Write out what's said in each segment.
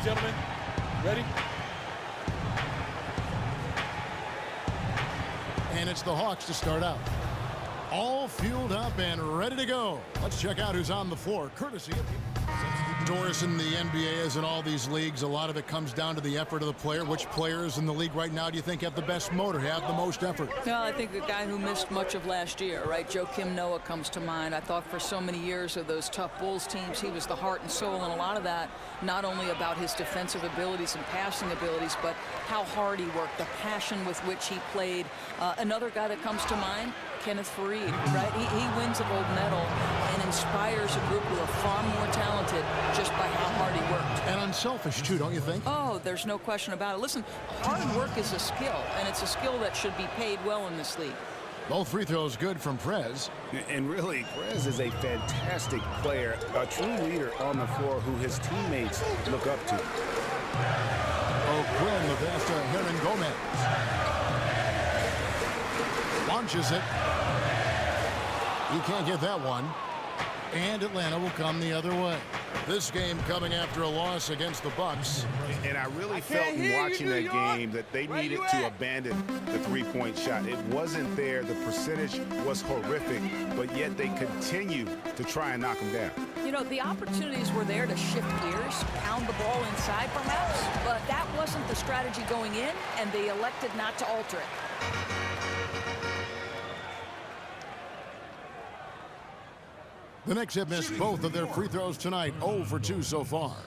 gentlemen. Ready? And it's the Hawks to start out. All fueled up and ready to go. Let's check out who's on the floor, courtesy of Doris. In the NBA, as in all these leagues, a lot of it comes down to the effort of the player. Which players in the league right now do you think have the best motor, have the most effort? Well, I think the guy who missed much of last year, right? Joakim Noah comes to mind. I thought for so many years of those tough Bulls teams, he was the heart and soul, and a lot of that not only about his defensive abilities and passing abilities, but how hard he worked, the passion with which he played. Another guy that comes to mind, Kenneth Faried, right? He wins a gold medal and inspires a group who are far more talented just by how hard he worked. And unselfish, too, don't you think? Oh, there's no question about it. Listen, hard work is a skill, and it's a skill that should be paid well in this league. Both free throws good from Prez. And really, Prez is a fantastic player, a true leader on the floor who his teammates look up to. O'Quinn, the pass to Hernan Gomez. Launches it. He can't get that one. And Atlanta will come the other way. This game coming after a loss against the Bucks. And I really felt in watching that game that they needed to abandon the three-point shot. It wasn't there. The percentage was horrific, but yet they continue to try and knock them down. You know, the opportunities were there to shift gears, pound the ball inside perhaps, but that wasn't the strategy going in, and they elected not to alter it. The Knicks have missed both of their free throws tonight, 0 for 2 so far.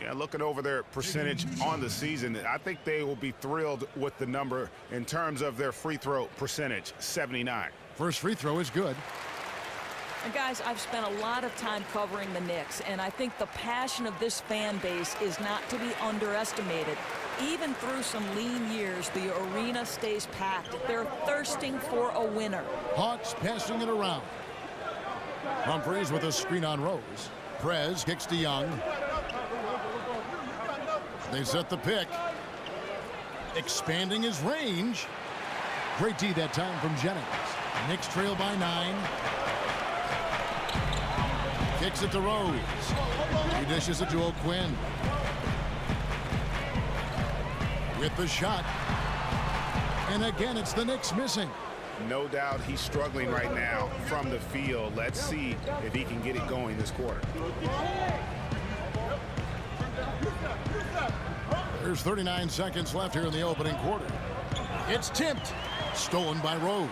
Yeah, looking over their percentage on the season, I think they will be thrilled with the number in terms of their free throw percentage, 79. First free throw is good. And guys, I've spent a lot of time covering the Knicks, and I think the passion of this fan base is not to be underestimated. Even through some lean years, the arena stays packed. They're thirsting for a winner. Hawks passing it around. Humphries with a screen on Rose. Prez kicks to Young. They set the pick. Expanding his range. Great D that time from Jennings. Knicks trail by 9. Kicks it to Rose. He dishes it to O'Quinn. With the shot. And again, it's the Knicks missing. No doubt he's struggling right now from the field. Let's see if he can get it going this quarter. There's 39 seconds left here in the opening quarter. It's tipped. Stolen by Rose.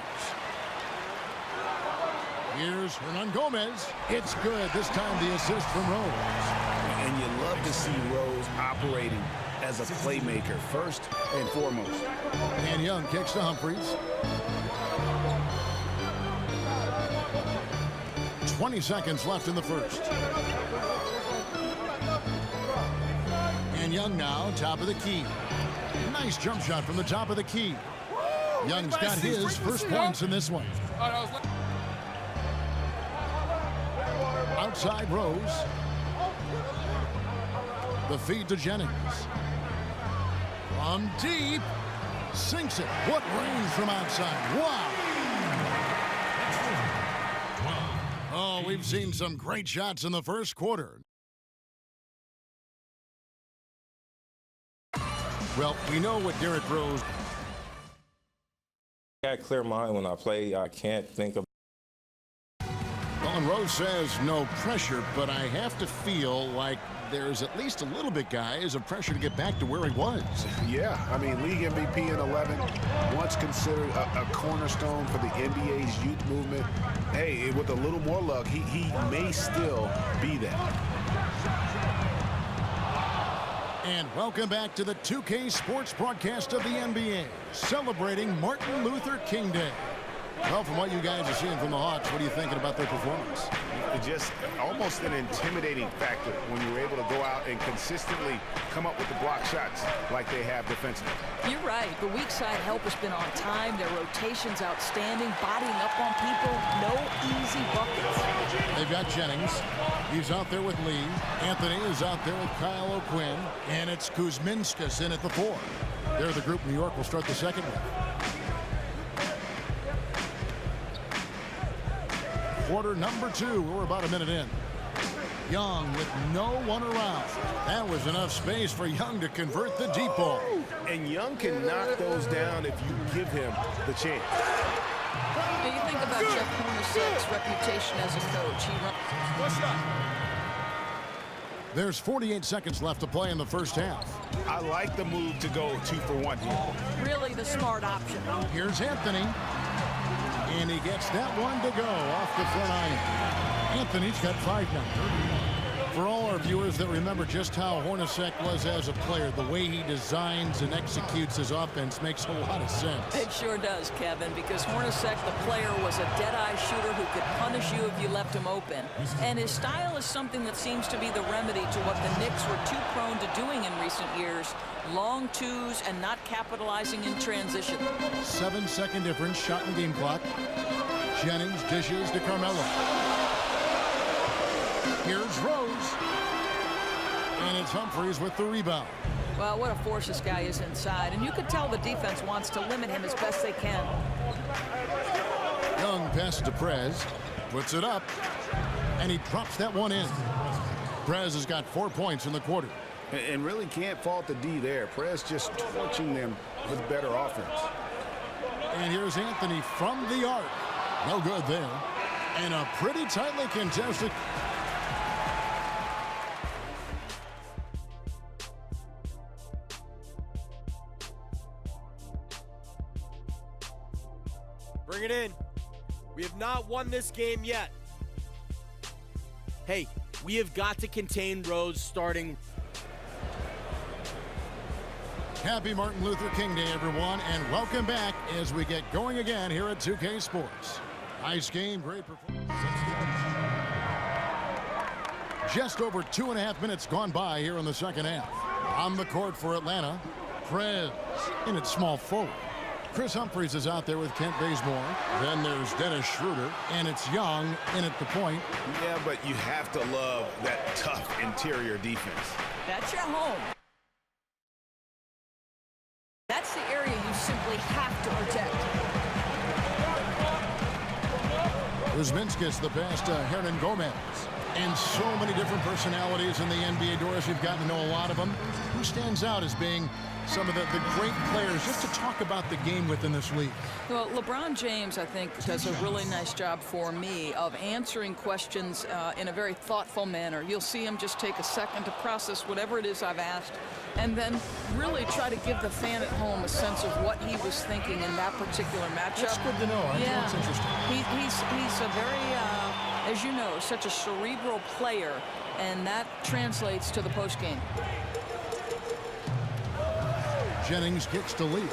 Here's Hernan Gomez. It's good. This time the assist from Rose. And you love to see Rose operating as a playmaker first and foremost. And Young kicks to Humphries. 20 seconds left in the first. And Young now, top of the key. Nice jump shot from the top of the key. Young's got his first points in this one. Outside Rose. The feed to Jennings. From deep. Sinks it. What range from outside. Wow. Oh, we've seen some great shots in the first quarter. Well, we know what Derrick Rose. I got a clear mind when I play. I can't think of. Well, and Rose says no pressure, but I have to feel like there's at least a little bit, guys, of pressure to get back to where he was. Yeah, I mean, league MVP in 11, once considered a cornerstone for the NBA's youth movement. Hey, with a little more luck, he may still be that. And welcome back to the 2K Sports broadcast of the NBA, celebrating Martin Luther King Day. Well, from what you guys are seeing from the Hawks, what are you thinking about their performance? Just almost an intimidating factor when you're able to go out and consistently come up with the block shots like they have defensively. You're right. The weak side help has been on time. Their rotation's outstanding. Bodying up on people. No easy buckets. They've got Jennings. He's out there with Lee. Anthony is out there with Kyle O'Quinn. And it's Kuzminskas in at the 4. They're the group New York will start the second with. Quarter number 2. We're about a minute in. Young with no one around. That was enough space for Young to convert the deep ball. And Young can knock those down if you give him the chance. Now you think about Jeff Hornacek's reputation as a coach. What's up? There's 48 seconds left to play in the first half. I like the move to go 2 for 1 here. Really the smart option. Here's Anthony. And he gets that one to go off the front iron. Anthony's got 5 now. For all our viewers that remember just how Hornacek was as a player, the way he designs and executes his offense makes a lot of sense. It sure does, Kevin, because Hornacek, the player, was a dead-eye shooter who could punish you if you left him open. And his style is something that seems to be the remedy to what the Knicks were too prone to doing in recent years. Long twos and not capitalizing in transition. 7-second difference, shot and game clock. Jennings dishes to Carmelo. Here's Rose. And it's Humphries with the rebound. Well, what a force this guy is inside. And you could tell the defense wants to limit him as best they can. Young passes to Prez. Puts it up. And he drops that one in. Prez has got 4 points in the quarter. And really can't fault the D there. Prez just torching them with better offense. And here's Anthony from the arc. No good there. And a pretty tightly contested. Bring it in. We have not won this game yet. Hey, we have got to contain Rose starting. Happy Martin Luther King Day, everyone, and welcome back as we get going again here at 2K Sports. Nice game, great performance. Just over 2.5 minutes gone by here in the second half. On the court for Atlanta, Prez in its small forward. Chris Humphries is out there with Kent Bazemore. Then there's Dennis Schroeder, and it's Young in at the point. Yeah, but you have to love that tough interior defense. That's your home. That's the area you simply have to protect. Kuzminskis the pass to Hernan Gomez. And so many different personalities in the NBA, Doris. You've gotten to know a lot of them. Who stands out as being some of the great players just to talk about the game within this league? Well, LeBron James, I think, does a really nice job for me of answering questions in a very thoughtful manner. You'll see him just take a second to process whatever it is I've asked and then really try to give the fan at home a sense of what he was thinking in that particular matchup. That's good to know. I know it's interesting. He's a very, as you know, such a cerebral player, and that translates to the postgame. Jennings gets to lead.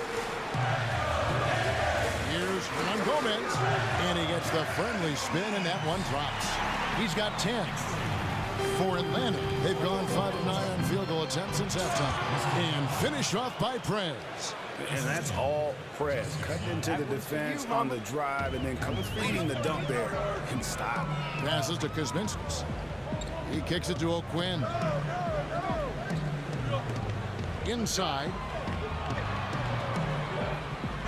Here's Hernan Gomez, and he gets the friendly spin, and that one drops. He's got 10. For Atlanta, they've gone 5 of 9 on field goal attempts since halftime. And finished off by Prez. And that's all Prez. Cutting into the defense on the drive and then completing the dunk there and stop. Passes to Kuzminskis. He kicks it to O'Quinn. Inside.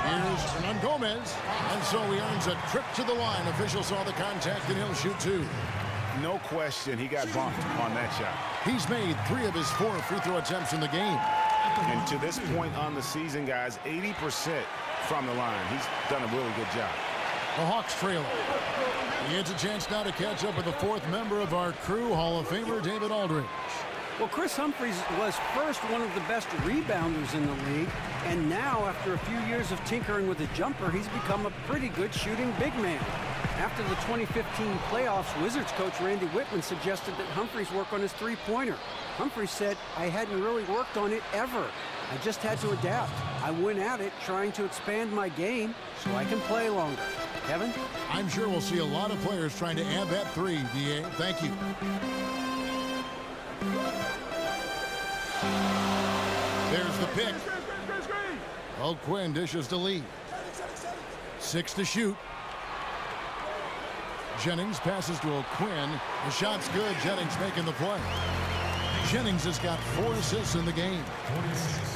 Here's Hernan Gomez. And so he earns a trip to the line. Officials saw the contact, and he'll shoot 2. No question, he got bumped on that shot. He's made 3 of his 4 free throw attempts in the game. And to this point on the season, guys, 80% from the line. He's done a really good job. The Hawks trailing. He gets a chance now to catch up with the 4th member of our crew, Hall of Famer David Aldridge. Well, Chris Humphries was first one of the best rebounders in the league, and now, after a few years of tinkering with a jumper, he's become a pretty good shooting big man. After the 2015 playoffs, Wizards coach Randy Whitman suggested that Humphries work on his three-pointer. Humphries said, "I hadn't really worked on it ever. I just had to adapt. I went at it trying to expand my game so I can play longer." Kevin? I'm sure we'll see a lot of players trying to add that 3, D.A. Thank you. There's the pick. O'Quinn dishes to lead. 6 to shoot. Jennings passes to O'Quinn. The shot's good. Jennings making the play. Jennings has got 4 assists in the game.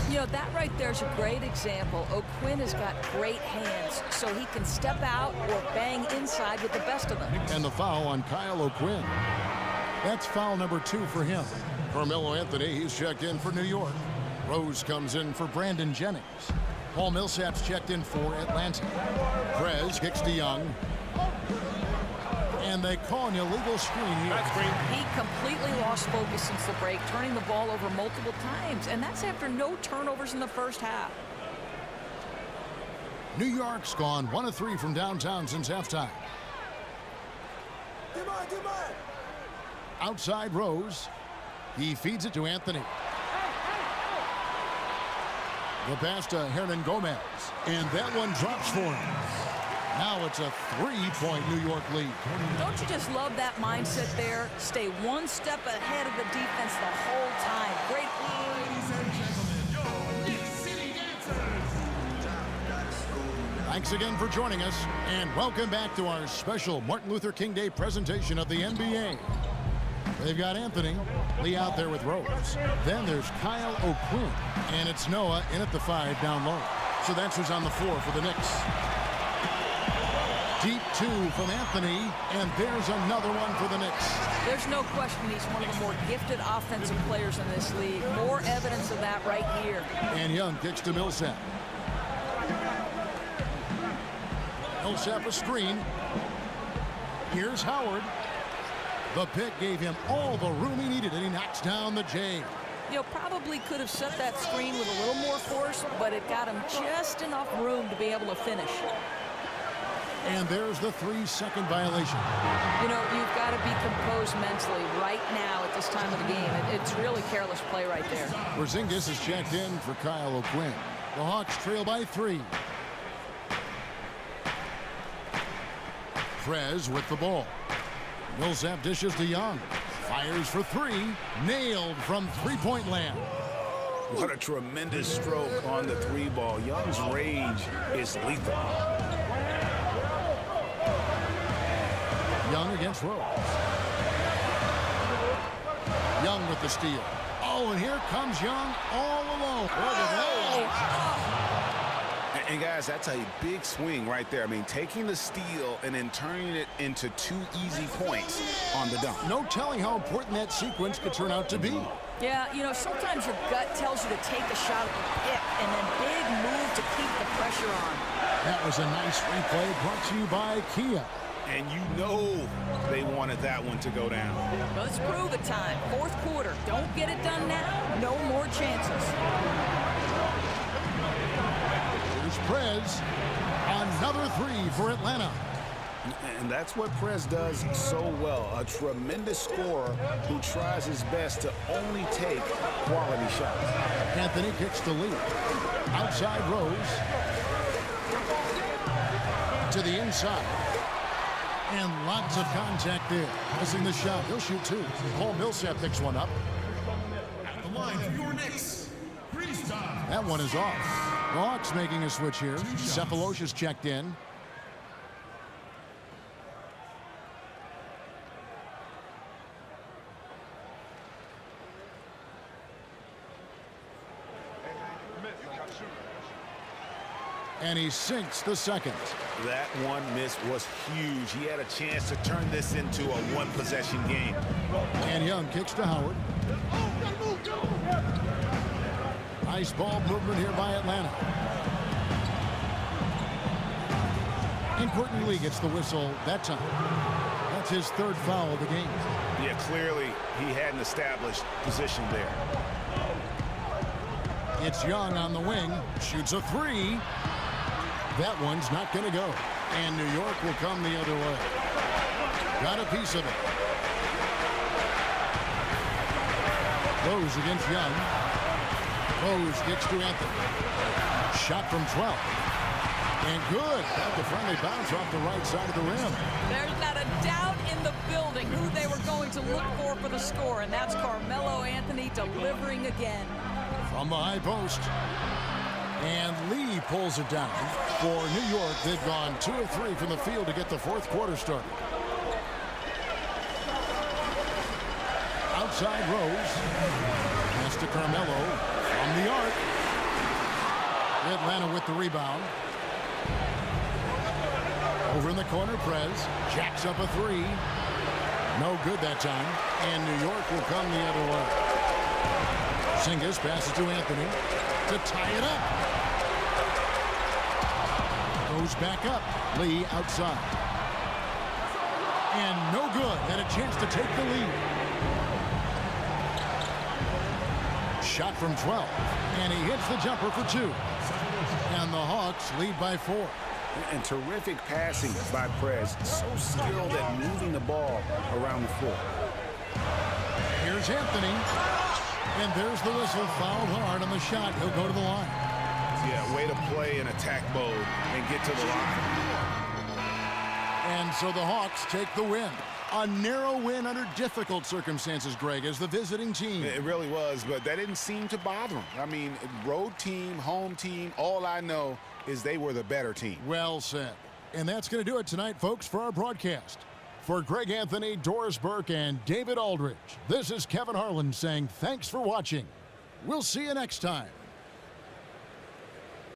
You know, that right there is a great example. O'Quinn has got great hands, so he can step out or bang inside with the best of them. And the foul on Kyle O'Quinn. That's foul number 2 for him. Carmelo Anthony, he's checked in for New York. Rose comes in for Brandon Jennings. Paul Millsap's checked in for Atlanta. Prez kicks to Young. And they call an illegal screen here. He completely lost focus since the break, turning the ball over multiple times, and that's after no turnovers in the first half. New York's gone 1 of 3 from downtown since halftime. Outside Rose. He feeds it to Anthony. The pass to Hernan Gomez. And that one drops for him. Now it's a 3-point New York lead. Don't you just love that mindset there? Stay one step ahead of the defense the whole time. Great. Thanks again for joining us, and welcome back to our special Martin Luther King Day presentation of the NBA. They've got Anthony, Lee out there with Rose. Then there's Kyle O'Quinn, and it's Noah in at the 5 down low. So that's who's on the floor for the Knicks. Deep 2 from Anthony, and there's another one for the Knicks. There's no question he's one of the more gifted offensive players in this league. More evidence of that right here. And Young kicks to Millsap. Millsap a screen. Here's Howard. The pick gave him all the room he needed, and he knocks down the J. You know, probably could have set that screen with a little more force, but it got him just enough room to be able to finish. And there's the 3-second violation. You know, you've got to be composed mentally right now at this time of the game. It's really careless play right there. Porzingis is checked in for Kyle O'Quinn. The Hawks trail by 3. Prez with the ball. Millsap dishes to Young. Fires for 3. Nailed from 3-point land. What a tremendous stroke on the 3-ball. Young's range is lethal. Young against Rose. Young with the steal. Oh, and here comes Young all alone. Look at that. And guys, that's a big swing right there. I mean, taking the steal and then turning it into 2 easy points on the dunk. No telling how important that sequence could turn out to be. Yeah, you know, sometimes your gut tells you to take a shot at the pick and then big move to keep the pressure on. That was a nice replay brought to you by Kia. And you know they wanted that one to go down. Well, let's prove it time. 4th quarter. Don't get it done now. No more chances. Here's Prez. Another 3 for Atlanta. And that's what Prez does so well. A tremendous scorer who tries his best to only take quality shots. Anthony kicks the lead. Outside Rose. To the inside. And lots of contact there. Missing the shot. He'll shoot 2. Paul Millsap picks one up. At the line for your Knicks, freestyle. That one is off. The Hawks making a switch here. Cephalosha's checked in. And he sinks the second. That one miss was huge. He had a chance to turn this into a 1-possession game. And Young kicks to Howard. Nice ball movement here by Atlanta. And Courtney Lee gets the whistle that time. That's his 3rd foul of the game. Yeah, clearly he had an established position there. It's Young on the wing. Shoots a 3. That one's not going to go. And New York will come the other way. Got a piece of it. Rose against Young. Rose kicks to Anthony. Shot from 12. And good. Got the friendly bounce off the right side of the rim. There's not a doubt in the building who they were going to look for the score, and that's Carmelo Anthony delivering again. From the high post. And Lee pulls it down. For New York, they've gone 2 of 3 from the field to get the 4th quarter started. Outside Rose. Pass to Carmelo from the arc. Atlanta with the rebound. Over in the corner, Prez jacks up a 3. No good that time, and New York will come the other way. Singas passes to Anthony to tie it up. Goes back up. Lee outside. And no good. And a chance to take the lead. Shot from 12. And he hits the jumper for 2. And the Hawks lead by 4. And terrific passing by Prez. So skilled at moving the ball around the floor. Here's Anthony. And there's the whistle. Fouled hard on the shot. He'll go to the line. Yeah, way to play in attack mode and get to the line. And so the Hawks take the win. A narrow win under difficult circumstances, Greg, as the visiting team. It really was, but that didn't seem to bother them. I mean, road team, home team, all I know is they were the better team. Well said. And that's going to do it tonight, folks, for our broadcast. For Greg Anthony, Doris Burke, and David Aldridge, this is Kevin Harlan saying thanks for watching. We'll see you next time.